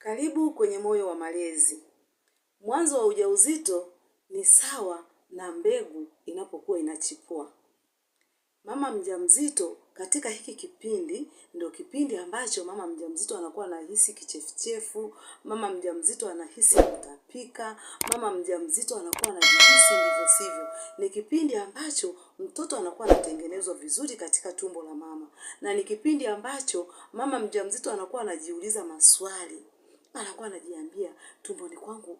Karibu kwenye Moyo wa Malezi. Mwanzo wa ujauzito ni sawa na mbegu inapokuwa inachipua. Mama mjamzito katika hiki kipindi ndio kipindi ambacho mama mjamzito anakuwa anahisi kichefuchefu, mama mjamzito anahisi kutapika, mama mjamzito anakuwa anajihisi ndivyo sivyo. Ni kipindi ambacho mtoto anakuwa anatengenezwa vizuri katika tumbo la mama. Na ni kipindi ambacho mama mjamzito anakuwa anajiuliza maswali. Anakuwa anajiambia tumboni kwangu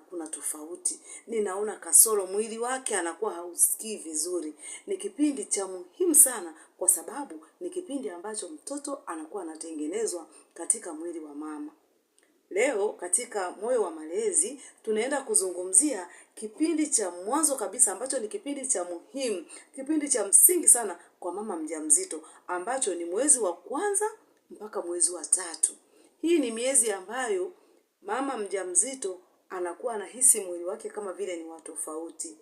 kuna tofauti. Ninaona kasoro, mwili wake anakuwa hausikii vizuri. Ni kipindi cha muhimu sana kwa sababu ni kipindi ambacho mtoto anakuwa anatengenezwa katika mwili wa mama. Leo katika Moyo wa Malezi tunaenda kuzungumzia kipindi cha mwanzo kabisa ambacho ni kipindi cha muhimu, kipindi cha msingi sana kwa mama mjamzito ambacho ni mwezi wa kwanza mpaka mwezi wa 3. Hii ni miezi ambayo mama mjamzito anakuwa anahisi mwili wake kama vile ni wa tofauti.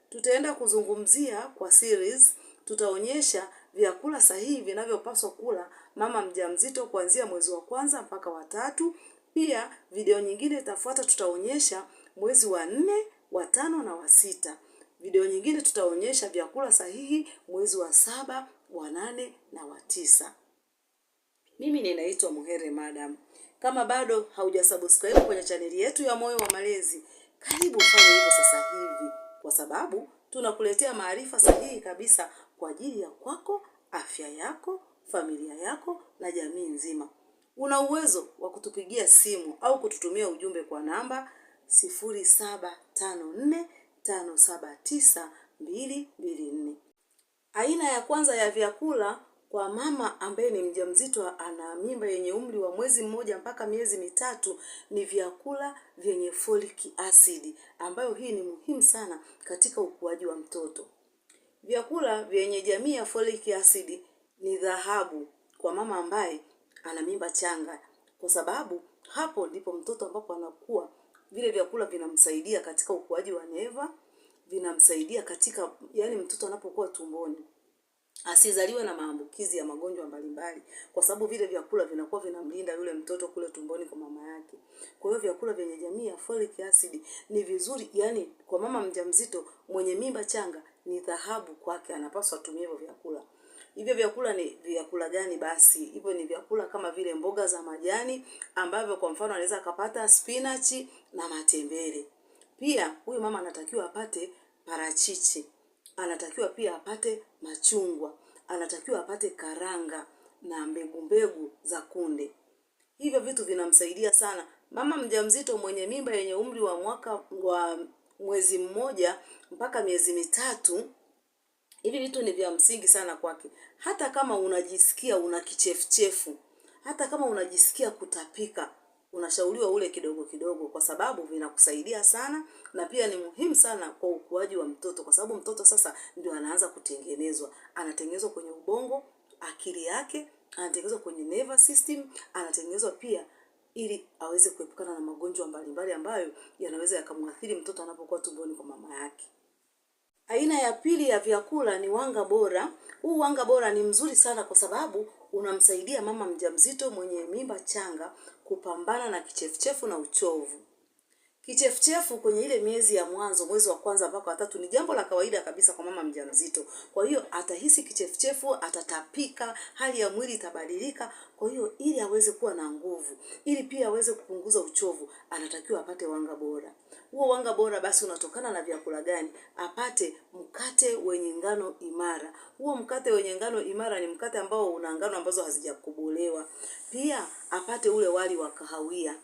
Tutaenda kuzungumzia kwa series, tutaonyesha vyakula sahihi vinavyopaswa kula mama mjamzito kuanzia mwezi wa kwanza mpaka wa 3. Pia video nyingine itafuata, tutaonyesha mwezi wa 4, wa 5 na wa 6. Video nyingine tutaonyesha vyakula sahihi mwezi wa 7, wa 8 na wa 9. Mimi ninaitwa Muhere Madam. Kama bado haujasubscribe kwenye chaneli yetu ya Moyo wa Malezi, karibu ufanye hivyo sasa hivi, kwa sababu tunakuletea maarifa sahihi kabisa kwa ajili ya kwako, afya yako, familia yako na jamii nzima. Una uwezo wa kutupigia simu au kututumia ujumbe kwa namba 0754579224. Aina ya kwanza ya vyakula kwa mama ambaye ni mjamzito ana mimba yenye umri wa mwezi mmoja mpaka miezi mitatu ni vyakula vyenye folic acid, ambayo hii ni muhimu sana katika ukuaji wa mtoto. Vyakula vyenye jamii ya folic acid ni dhahabu kwa mama ambaye ana mimba changa, kwa sababu hapo ndipo mtoto ambapo anakuwa. Vile vyakula vinamsaidia katika ukuaji wa neva, vinamsaidia katika mtoto anapokuwa tumboni asizaliwe na maambukizi ya magonjwa mbalimbali, kwa sababu vile vyakula vinakuwa vinamlinda yule mtoto kule tumboni kwa mama yake. Kwa hiyo vyakula vyenye jamii ya folic acid ni vizuri, kwa mama mjamzito mwenye mimba changa ni dhahabu kwake, anapaswa atumie hivyo vyakula. Hivyo vyakula ni vyakula gani basi? Hivyo ni vyakula kama vile mboga za majani, ambavyo kwa mfano anaweza akapata spinach na matembele. Pia huyu mama anatakiwa apate parachichi, anatakiwa pia apate machungwa, anatakiwa apate karanga na mbegu za kunde. Hivyo vitu vinamsaidia sana mama mjamzito mwenye mimba yenye umri wa mwezi mmoja mpaka miezi mitatu. Hivi vitu ni vya msingi sana kwake. Hata kama unajisikia una kichefuchefu, hata kama unajisikia kutapika, unashauriwa ule kidogo kidogo, kwa sababu vinakusaidia sana na pia ni muhimu sana kwa ukuaji wa mtoto, kwa sababu mtoto sasa ndio anaanza kutengenezwa. Anatengenezwa kwenye ubongo, akili yake, anatengenezwa kwenye nervous system, anatengenezwa pia ili aweze kuepukana na magonjwa mbalimbali ambayo yanaweza yakamwathiri mtoto anapokuwa tumboni kwa mama yake. Aina ya pili ya vyakula ni wanga bora. Huu wanga bora ni mzuri sana kwa sababu unamsaidia mama mjamzito mwenye mimba changa kupambana na kichefuchefu na uchovu. Kichefuchefu kwenye ile miezi ya mwanzo, mwezi wa kwanza mpaka wa 3, ni jambo la kawaida kabisa kwa mama mjamzito. Kwa hiyo atahisi kichefuchefu, atatapika, hali ya mwili itabadilika. Kwa hiyo ili aweze kuwa na nguvu, ili pia aweze kupunguza uchovu, anatakiwa apate wanga bora. Huo wanga bora basi unatokana na vyakula gani? Apate mkate wenye ngano imara. Huo mkate wenye ngano imara ni mkate ambao una ngano ambazo hazijakobolewa. Pia apate ule wali wa kahawia.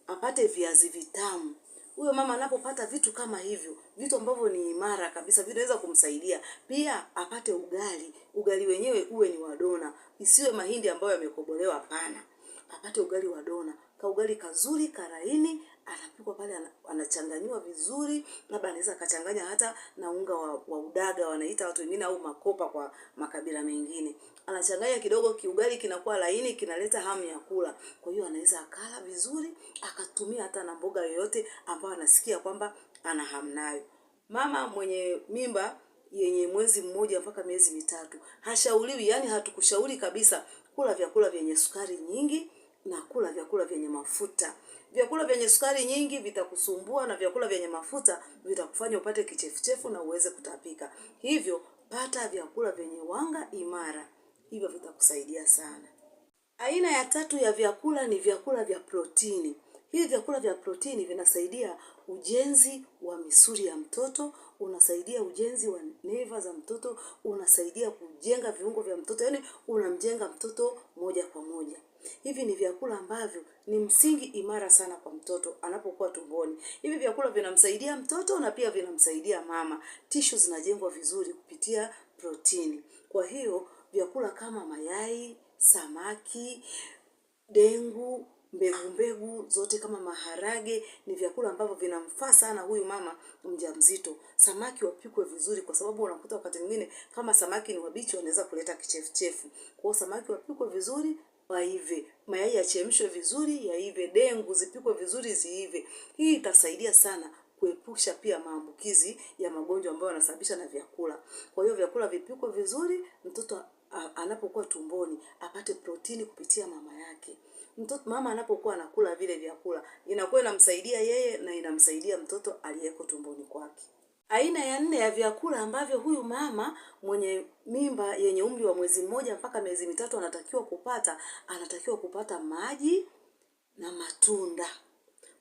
Apate viazi vitamu. Huyo mama anapopata vitu kama hivyo, vitu ambavyo ni imara kabisa, vinaweza kumsaidia. Pia apate ugali. Ugali wenyewe uwe ni wa dona, isiwe mahindi ambayo yamekobolewa, hapana. Apate ugali wa dona. Ugali kazuri, karaini, anapikwa pale, anachanganywa vizuri, labda anaweza akachanganya hata na unga wa udaga wanaita watu wengine, au makopa kwa makabila mengine. Anachanganya kidogo, kiugali kinakuwa laini, kinaleta hamu ya kula. Kwa hiyo anaweza akala vizuri, akatumia hata na mboga yoyote ambayo anasikia kwamba ana hamu nayo. Mama mwenye mimba yenye mwezi mmoja mpaka miezi mitatu hashauriwi, hatukushauri kabisa kula vyakula vyenye sukari nyingi na kula vyakula vyenye mafuta. Vyakula vyenye sukari nyingi vitakusumbua na vyakula vyenye mafuta vitakufanya upate kichefuchefu na uweze kutapika. Hivyo pata vyakula vyenye wanga imara. Hivyo vitakusaidia sana. Aina ya tatu ya vyakula ni vyakula vya protini. Hivi vyakula vya protini vinasaidia ujenzi wa misuli ya mtoto, unasaidia ujenzi wa neva za mtoto, unasaidia kujenga viungo vya mtoto, yaani unamjenga mtoto moja kwa moja. Hivi ni vyakula ambavyo ni msingi imara sana kwa mtoto anapokuwa tumboni. Hivi vyakula vinamsaidia mtoto na pia vinamsaidia mama. Tishu zinajengwa vizuri kupitia protini. Kwa hiyo vyakula kama mayai, samaki, dengu, mbegu zote kama maharage ni vyakula ambavyo vinamfaa sana huyu mama mjamzito. Samaki wapikwe vizuri kwa sababu unakuta wakati mwingine kama samaki ni wabichi wanaweza kuleta kichefuchefu. Kwa hiyo samaki wapikwe vizuri waive. Mayai yachemshwe vizuri yaive, dengu zipikwe vizuri ziive. Hii itasaidia sana kuepusha pia maambukizi ya magonjwa ambayo yanasababishwa na vyakula. Kwa hiyo vyakula vipikwe vizuri, mtoto anapokuwa tumboni apate protini kupitia mama yake. Mama anapokuwa anakula vile vyakula inakuwa inamsaidia yeye na inamsaidia mtoto aliyeko tumboni kwake. Aina ya 4 ya vyakula ambavyo huyu mama mwenye mimba yenye umri wa mwezi mmoja mpaka miezi mitatu anatakiwa kupata maji na matunda.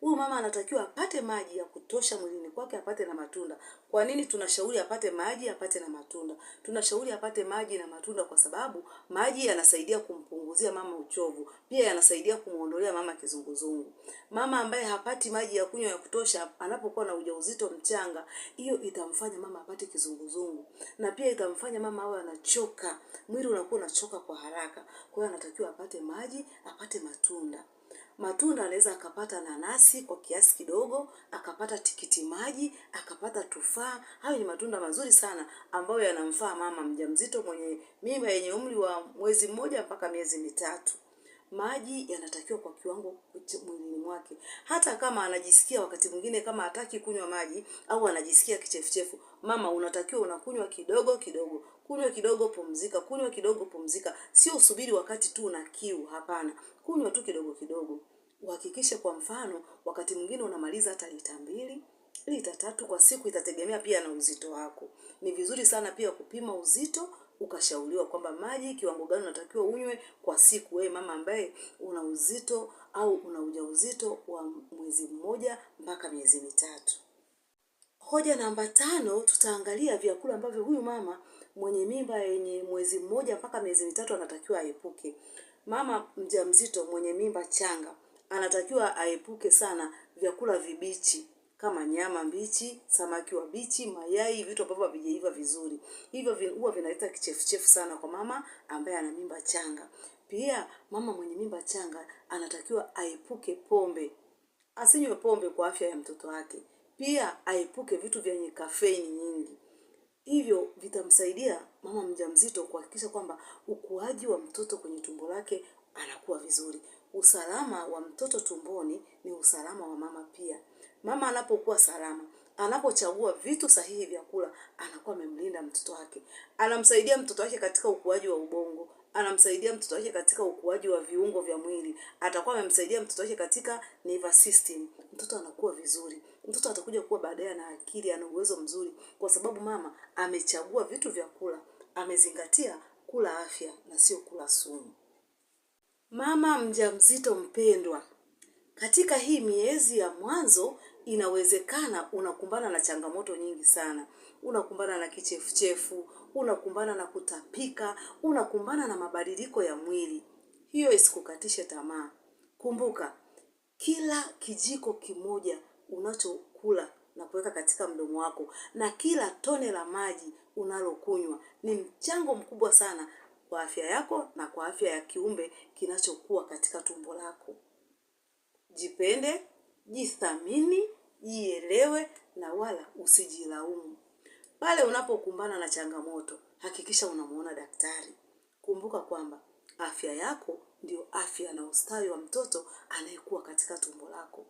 Huyu mama anatakiwa apate maji ya kutosha mwilini kwake, apate na matunda. Kwa nini tunashauri apate maji, apate na matunda? Tunashauri apate maji na matunda kwa sababu maji yanasaidia kumpunguzia mama uchovu. Pia yanasaidia kumuondolea mama kizunguzungu. Mama ambaye hapati maji ya kunywa ya kutosha anapokuwa na ujauzito mchanga, hiyo itamfanya mama apate kizunguzungu. Na pia itamfanya mama awe anachoka. Mwili unakuwa unachoka kwa haraka. Kwa hiyo anatakiwa apate maji, apate matunda. Matunda anaweza akapata nanasi kwa kiasi kidogo, akapata tikiti maji, akapata tufaa. Hayo ni matunda mazuri sana ambayo yanamfaa mama mjamzito mwenye mimba yenye umri wa mwezi mmoja mpaka miezi mitatu. Maji yanatakiwa kwa kiwango mwilini mwake. Hata kama anajisikia wakati mwingine kama hataki kunywa maji au anajisikia kichefuchefu, mama unatakiwa unakunywa kidogo kidogo. Kunywa kidogo pumzika, kunywa kidogo pumzika. Sio usubiri wakati tu una kiu, hapana. Kunywa tu kidogo kidogo. Uhakikishe kwa mfano wakati mwingine unamaliza hata lita 2, lita 3 kwa siku, itategemea pia na uzito wako. Ni vizuri sana pia kupima uzito, ukashauriwa kwamba maji kiwango gani unatakiwa unywe kwa siku, wewe mama ambaye una uzito au una ujauzito wa mwezi mmoja mpaka miezi mitatu. Hoja namba 5, tutaangalia vyakula ambavyo huyu mama mwenye mimba yenye mwezi mmoja mpaka miezi mitatu anatakiwa aepuke. Mama mjamzito mwenye mimba changa anatakiwa aepuke sana vyakula vibichi kama nyama mbichi, samaki wabichi, mayai, vitu ambavyo havijaiva vizuri. Hivyo huwa vinaleta kichefuchefu sana kwa mama ambaye ana mimba changa. Pia mama mwenye mimba changa anatakiwa aepuke pombe. Asinywe pombe kwa afya ya mtoto wake. Pia aepuke vitu vyenye kafeini nyingi. Hivyo vitamsaidia mama mjamzito kuhakikisha kwamba ukuaji wa mtoto kwenye tumbo lake anakuwa vizuri. Usalama wa mtoto tumboni ni usalama wa mama pia. Mama anapokuwa salama, anapochagua vitu sahihi vya kula, anakuwa amemlinda mtoto wake. Anamsaidia mtoto wake katika ukuaji wa ubongo, anamsaidia mtoto wake katika ukuaji wa viungo vya mwili, atakuwa amemsaidia mtoto wake katika nervous system. Mtoto anakuwa vizuri. Mtoto atakuja kuwa baadaye na akili, ana uwezo mzuri kwa sababu mama amechagua vitu vya kula, amezingatia kula afya na sio kula sumu. Mama mjamzito mpendwa, katika hii miezi ya mwanzo inawezekana unakumbana na changamoto nyingi sana. Unakumbana na kichefuchefu, unakumbana na kutapika, unakumbana na mabadiliko ya mwili. Hiyo isikukatishe tamaa. Kumbuka, kila kijiko kimoja unachokula na kuweka katika mdomo wako na kila tone la maji unalokunywa ni mchango mkubwa sana kwa afya yako na kwa afya ya kiumbe kinachokuwa katika tumbo lako. Jipende, jithamini, jielewe na wala usijilaumu. Pale unapokumbana na changamoto, hakikisha unamuona daktari. Kumbuka kwamba afya yako ndio afya na ustawi wa mtoto anayekuwa katika tumbo lako.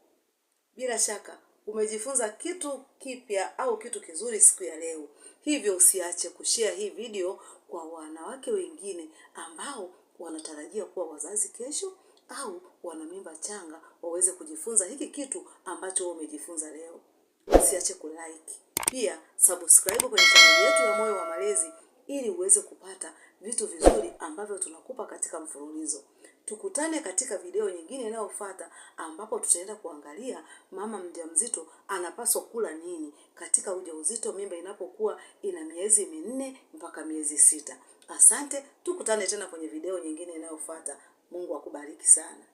Bila shaka umejifunza kitu kipya au kitu kizuri siku ya leo. Hivyo usiache kushare hii video kwa wanawake wengine ambao wanatarajia kuwa wazazi kesho au wana mimba changa waweze kujifunza hiki kitu ambacho umejifunza leo. Usiache kulike. Pia subscribe kwenye channel yetu ya Moyo wa Malezi ili uweze kupata vitu vizuri ambavyo tunakupa katika mfululizo. Tukutane katika video nyingine inayofuata ambapo tutaenda kuangalia mama mjamzito anapaswa kula nini katika ujauzito, mimba inapokuwa ina miezi 4 mpaka miezi 6. Asante, tukutane tena kwenye video nyingine inayofuata. Mungu akubariki sana.